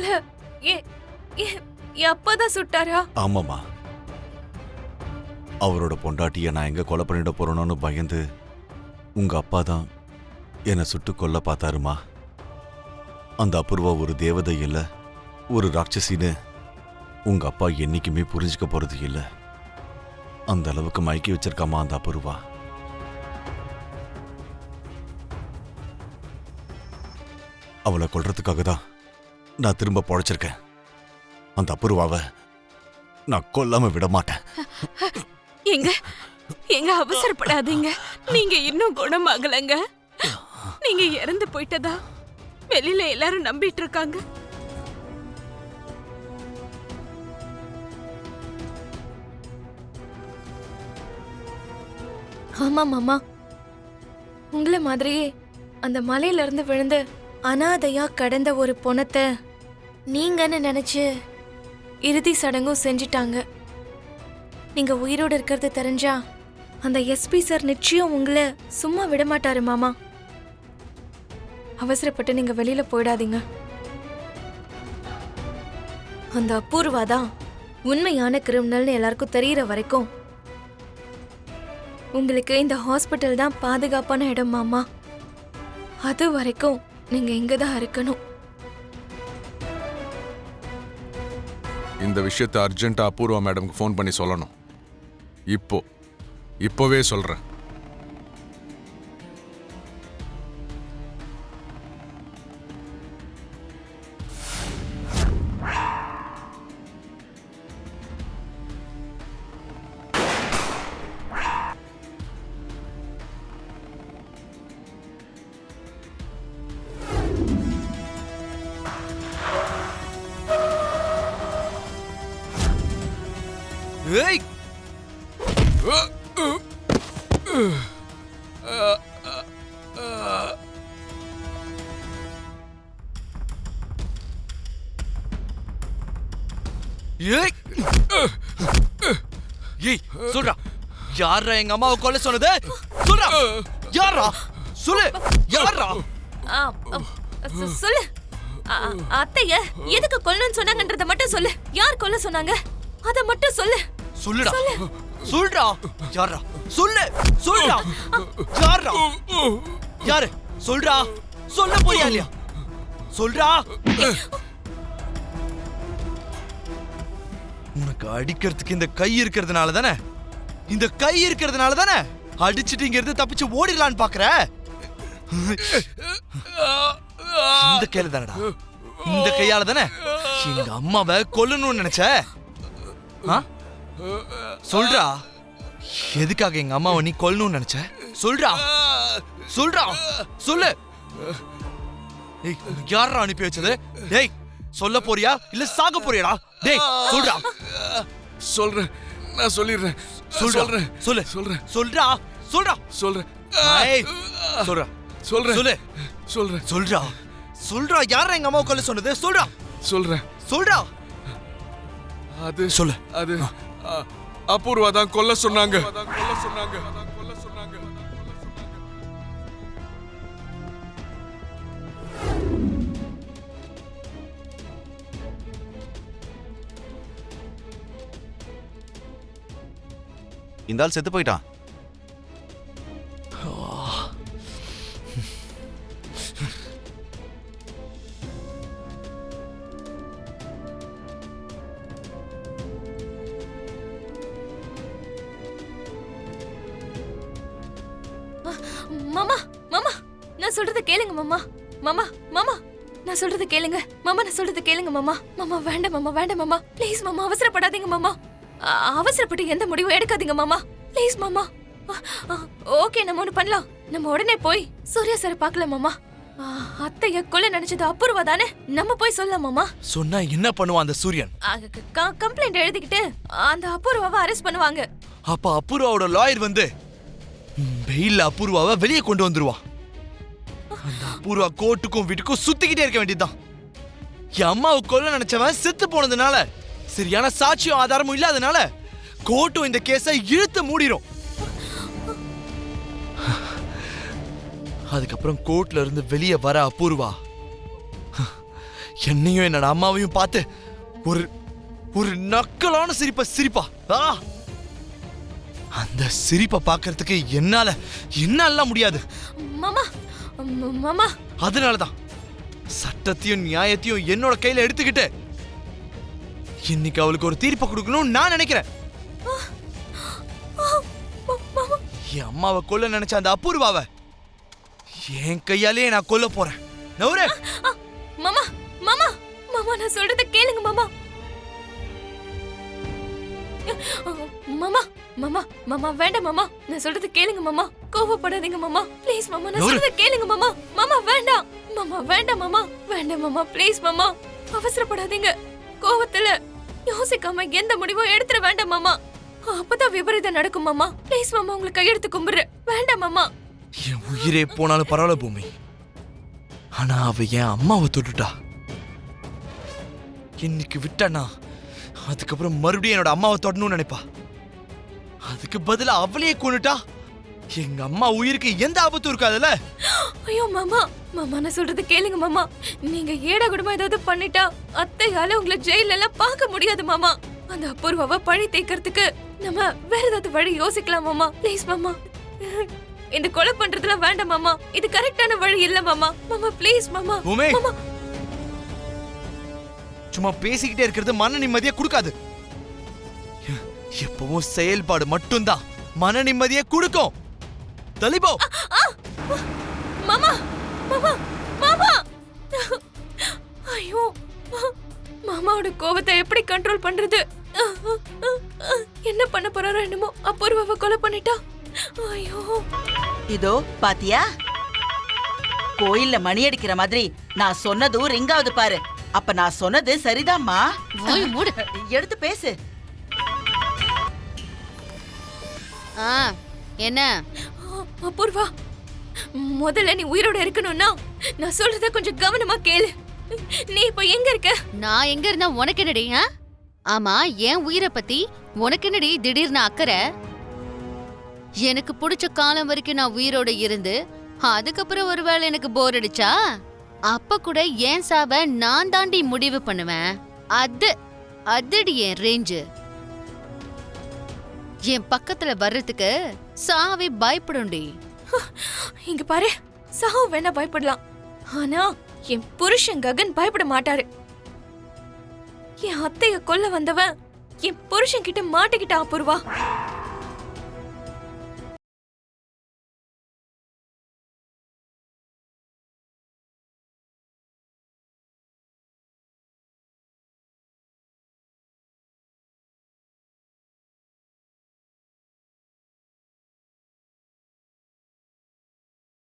உங்களை என் அப்பா தான் சுட்டாரா? ஆமாமா, அவரோட பொண்டாட்டிய நான் எங்க கொலை பண்ணிட போறேனோன்னு பயந்து உங்க அப்பா தான் என்னை சுட்டு கொல்ல பார்த்தாருமா. அந்த அபூர்வா ஒரு தேவதை இல்ல, ஒரு ராட்சசின்னு உங்க அப்பா என்னைக்குமே புரிஞ்சுக்க போறது இல்ல. அந்த அளவுக்கு மயக்கி வச்சிருக்காமா அந்த அபூர்வா. அவளை கொல்றதுக்காக தான் நான் திரும்ப பொழைச்சிருக்கேன். அந்த அபூர்வாவை நான் கொல்லாம விட மாட்டேன். எங்க அவசரப்படாதீங்க. நீங்க இன்னும் குணமாகலங்க. நீங்க இறந்து போயிட்டதா வெளியில எல்லாரும் நம்பிட்டு இருக்காங்க. ஆமா மாமா, உங்களை மாதிரியே அந்த மலையில இருந்து விழுந்து அனாதையா கடந்த ஒரு பொணத்தை நீங்கன்னு நினைச்சு இறுதி சடங்கும் செஞ்சிட்டாங்க. நீங்க உயிரோடு இருக்கிறது தெரிஞ்சா அந்த எஸ்பி சார் நிச்சயம் உங்களை சும்மா விட மாட்டாரு மாமா. அவசரப்பட்டு நீங்க வெளியில போயிடாதீங்க. அந்த அபூர்வா தான் உண்மையான கிரிமினல்னு எல்லாருக்கும் தெரியற வரைக்கும் உங்களுக்கு இந்த ஹாஸ்பிட்டல் தான் பாதுகாப்பான இடம் மாமா. அது வரைக்கும் நீங்க இங்கதான் இருக்கணும். இந்த விஷயத்தை அர்ஜென்ட்டா அபூர்வா மேடம்க்கு ஃபோன் பண்ணி சொல்லணும். இப்போவே சொல்றேன். ஏய், சொல்றா, யாரா எங்க அம்மாவை கொல்ல சொன்னது? சொல்றா, யாரா? சொல்லு, யாரா? சொல்லு அத்தைய எதுக்கு கொல்லன்னு சொன்னாங்கன்றத மட்டும் சொல்லு. யார் கொல்ல சொன்னாங்க அத மட்டும் சொல்லு. சொல்லுடா, சொல்றா, யாரா? சொல்லு, சொல்றா, யாரா? யாரு? சொல்றா, சொல்ல போறியா இல்லையா? சொல்றா. உனக்கு அடிக்கிறதுக்கு இந்த கை இருக்கிறதுனால தானே, இந்த கை இருக்கிறதுனால தானே அடிச்சிட்டு இங்க இருந்து தப்பிச்சு ஓடிடலான்னு பாக்குற. இந்த கையில தானடா, இந்த கையால தானே எங்க அம்மாவை கொல்லணும்னு நினைச்ச. சொல்றா, எதுக்காக எங்க அம்மாவை நீ கொல்லணும்னு நினைச்ச? சொல்றா, சொல்றா, சொல்லு. யாரா அனுப்பி வச்சது? டேய், சொல்ல போறியா இல்ல சாக போறியாடா? டேய், சொல்றா. சொல்றேன், நான் சொல்லிடுறேன். சொல்றேன், சொல்லு, சொல்றேன், சொல்றா, சொல்றா, சொல்றேன், சொல்றா, சொல்றேன், சொல்லு, சொல்றேன், சொல்றா, சொல்றா. யாரா எங்க அம்மாவை கொல்ல சொன்னது? சொல்றா, சொல்றேன், சொல்றா. அது சொல்லு. அது அபூர்வா தான் கொல்ல சொன்னாங்க. இந்த ஆள் செத்து போயிட்டான். மாமா, மாமா, நான் சொல்றத கேளுங்க மாமா. மாமா, மாமா, நான் சொல்றத கேளுங்க. மாமா, நான் சொல்றத கேளுங்க மாமா. மாமா, வேண்டாம் மாமா, வேண்டாம் மாமா. ப்ளீஸ் மாமா, அவசரப்படாதீங்க மாமா. அவசரப்பட்டு எந்த முடிவும் எடுக்காதீங்க மாமா. ப்ளீஸ் மாமா. ஓகே, நம்ம ஒண்ணு பண்ணலாம். நம்ம உடனே போய் சூர்யா சார் பார்க்கலாம் மாமா. அத்தைய கொல்ல நினைச்சது அபூர்வா தானே, நம்ம போய் சொல்லலாம் மாமா. சொன்னா என்ன பண்ணுவான் அந்த சூரியன்? கம்ப்ளைண்ட் எழுதிக்கிட்டு அந்த அபூர்வாவை அரெஸ்ட் பண்ணுவாங்க. அப்ப அபூர்வாவோட லாயர் வந்து வெயில்ல அபூர்வாவை வெளியே கொண்டு வந்துருவான். அந்த அபூர்வா கோர்ட்டுக்கும் வீட்டுக்கும் சுத்திக்கிட்டே இருக்க வேண்டியதுதான். என் அம்மாவை கொல்ல நினைச்சவன் செத்து போனதுனால, சரியான சாட்சியும் ஆதாரமும் இல்லாதனால கோர்ட்டும் இந்த கேஸை இழுத்து மூடிரும். அதுக்கப்புறம் கோர்ட்ல இருந்து வெளியே வர அபூர்வா என்னையும் என்னோட அம்மாவையும் பார்த்து ஒரு ஒரு நக்கலான சிரிப்பா அந்த சிரிப்பை பார்க்கறதுக்கு என்னால முடியாது மாமா மாமா. அதனாலதான் சட்டத்தையும் நியாயத்தையும் என்னோட கையில எடுத்துக்கிட்டு இன்னைக்கு அவளுக்கு ஒரு தீர்ப்பு கொடுக்கணும்னு நான் நினைக்கிறேன். என் அம்மாவை கொல்ல நினைச்ச அந்த அபூர்வாவை என் கையாலே நான் கொல்ல போறேன். நவுரே. மாமா மாமா மாமா நான் சொல்றத கேளுங்க மாமா. மாமா மாமா மாமா வேண்டாம் மாமா, நான் சொல்றத கேளுங்க மாமா. கோவப்படாதீங்க மாமா, ப்ளீஸ் மாமா. நான் சொல்றத கேளுங்க மாமா. மாமா வேண்டாம் மாமா, வேண்டாம் மாமா, வேண்டாம் மாமா, ப்ளீஸ் மாமா. அவசரப்படாதீங்க. கோவத்துல யோசிக்காம எந்த முடிவும் எடுத்துட வேண்டாம் மாமா. அப்பதான் விபரீதம் நடக்கும் மாமா. ப்ளீஸ் மாமா, உங்களுக்கு கையெடுத்து கும்பிடுறேன். வேண்டாம் மாமா. என் உயிரே போனாலும் பரவாயில்ல பூமி, ஆனா அவ என் அம்மாவை தொட்டுட்டா. இன்னைக்கு விட்டானா அதுக்கப்புறம் மறுபடியும் என்னோட அம்மாவை தொடணும்னு நினைப்பா. அதுக்கு பதிலா அவளையே கொண்டுட்டா எங்க அம்மா உயிருக்கு எந்த ஆபத்தும் இருக்காதுல்ல. ஐயோ மாமா மாமா, நான் சொல்றது கேளுங்க மாமா. நீங்க ஏடா கூடமா ஏதாவது பண்ணிட்டா அத்தையால உங்களை ஜெயில எல்லாம் பார்க்க முடியாது மாமா. அந்த அபூர்வாவை பழி தேய்க்கிறதுக்கு நம்ம வேற ஏதாவது வழி யோசிக்கலாம் மாமா. ப்ளீஸ் மாமா, இந்த கொலை பண்றதுலாம் வேண்டாம் மாமா. இது கரெக்டான வழி இல்ல மாமா. மாமா ப்ளீஸ் மாமா. பூமி, மாமா சும்மா பேசிக்கிட்டே இருக்கிறது மன நிம்மதியை கொடுக்காது. எப்பவும் செயல்பாடு மட்டும்தான் மன நிம்மதியை கொடுக்கும். தலிபோ. மாமா மாமா மாமா. ஐயோ, மாமாவோட கோவத்தை எப்படி கண்ட்ரோல் பண்றது? என்ன பண்ண போறாரோ என்னமோ. அபூர்வாவை கொலை பண்ணிட்டா. ஐயோ. இதோ பாத்தியா, கோயில்ல மணி அடிக்கிற மாதிரி நான் சொன்னதும் ரிங்காவது பாரு. அப்ப நான் சொன்னது சரிதாம்மா. எடுத்து பேசு. என்ன அபூர்வா, முதல்ல நீ உயிரோட இருக்கணும்னா நான் சொல்றத கொஞ்சம் கவனமா கேளு. நீ இப்ப எங்க இருக்க? நான் எங்க இருந்தா உனக்கு என்னடி? ஆமா, என் உயிரை பத்தி உனக்கு என்னடி திடீர்னு அக்கறை? எனக்கு பிடிச்ச காலம் வரைக்கும் நான் உயிரோட இருந்து அதுக்கப்புறம் ஒருவேளை எனக்கு போர் அடிச்சா அப்ப கூட ஏன் சாவ நான் தாண்டி முடிவு பண்ணுவேன். அதுடி என் ரேஞ்சு. என் பக்கத்துல வர்றதுக்கு சாவே பயப்படும்டி. இங்க பாரு, சாவு வேணா பயப்படலாம், ஆனா என் புருஷன் ககன் பயப்பட மாட்டாரு. என் அத்தைய கொல்ல வந்தவன் என் புருஷன் கிட்ட மாட்டிக்கிட்டா அபூர்வா.